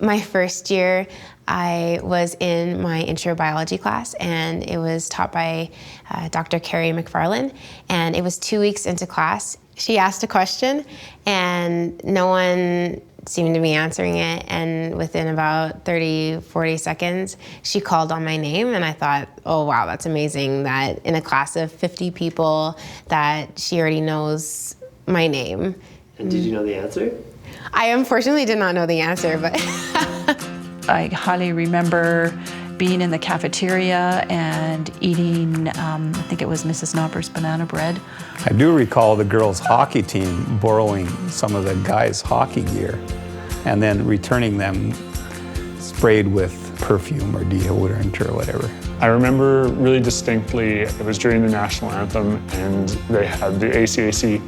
My first year, I was in my intro biology class, and it was taught by Dr. Carrie McFarland, and it was 2 weeks into class. She asked a question, and no one seemed to be answering it, and within about 30, 40 seconds, she called on my name, and I thought, oh wow, that's amazing that in a class of 50 people that she already knows my name. And did you know the answer? I unfortunately did not know the answer, but I highly remember being in the cafeteria and eating, I think it was Mrs. Knopper's banana bread. I do recall the girls' hockey team borrowing some of the guys' hockey gear and then returning them sprayed with perfume or deodorant or whatever. I remember really distinctly, it was during the national anthem, and they had the ACAC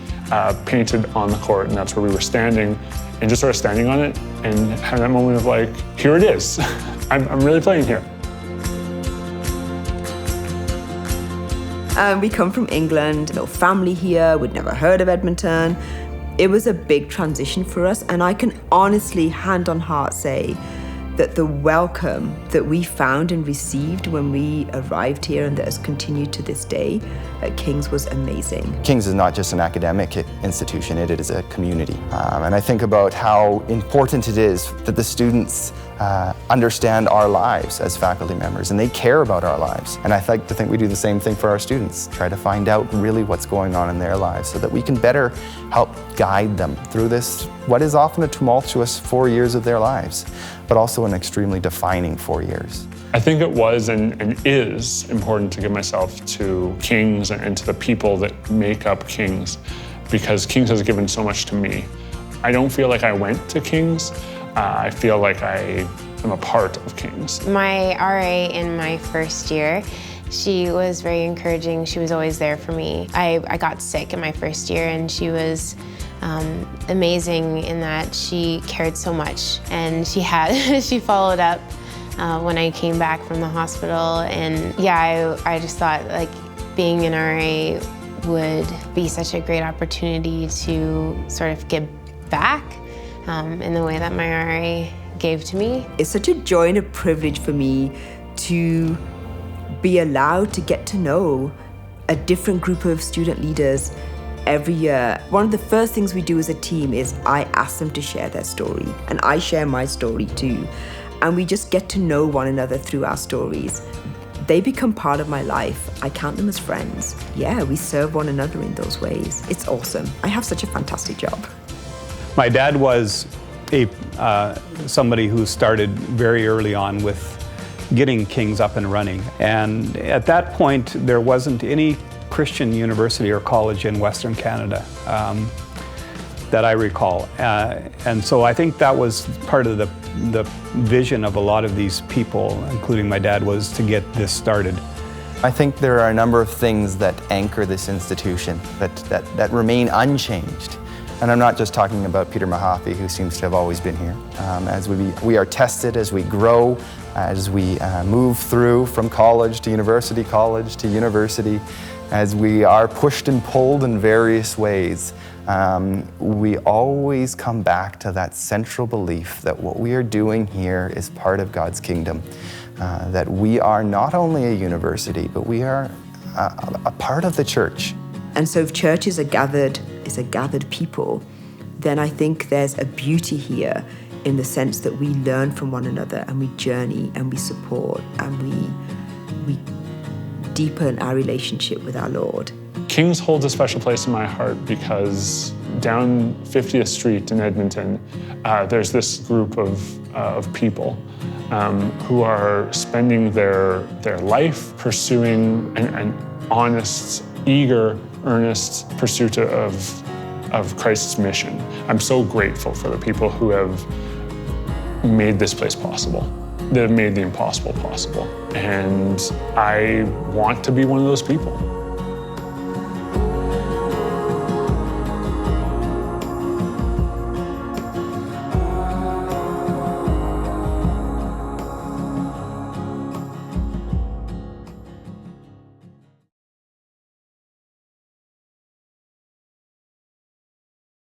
painted on the court, and that's where we were standing, and just sort of standing on it and having that moment of like, here it is. I'm really playing here. We come from England, no family here, we'd never heard of Edmonton. It was a big transition for us, and I can honestly, hand on heart, say that the welcome that we found and received when we arrived here and that has continued to this day at King's was amazing. King's is not just an academic institution, it is a community. And I think about how important it is that the students understand our lives as faculty members, and they care about our lives. And I like to think we do the same thing for our students, try to find out really what's going on in their lives so that we can better help guide them through this, what is often a tumultuous 4 years of their lives, but also an extremely defining 4 years. I think it was and is important to give myself to King's and to the people that make up King's, because King's has given so much to me. I don't feel like I went to King's. I feel like I am a part of King's. my RA in my first year, she was very encouraging. She was always there for me. I got sick in my first year, and she was amazing in that she cared so much, and she followed up when I came back from the hospital. And yeah, I just thought like being an RA would be such a great opportunity to sort of give back in the way that my RA gave to me. It's such a joy and a privilege for me to be allowed to get to know a different group of student leaders every year. One of the first things we do as a team is I ask them to share their story, and I share my story too. And we just get to know one another through our stories. They become part of my life. I count them as friends. Yeah, we serve one another in those ways. It's awesome. I have such a fantastic job. My dad was somebody who started very early on with getting King's up and running. And at that point, there wasn't any Christian university or college in Western Canada that I recall. And so I think that was part of the vision of a lot of these people, including my dad, was to get this started. I think there are a number of things that anchor this institution that remain unchanged. And I'm not just talking about Peter Mahaffey, who seems to have always been here. As we are tested, as we grow, as we move through from college to university, as we are pushed and pulled in various ways, we always come back to that central belief that what we are doing here is part of God's kingdom. That we are not only a university, but we are a part of the church. And so if church is a gathered people, then I think there's a beauty here in the sense that we learn from one another, and we journey, and we support, and we deepen our relationship with our Lord. King's holds a special place in my heart because down 50th Street in Edmonton, there's this group of people who are spending their life pursuing an honest, eager, earnest pursuit of Christ's mission. I'm so grateful for the people who have made this place possible, that have made the impossible possible. And I want to be one of those people.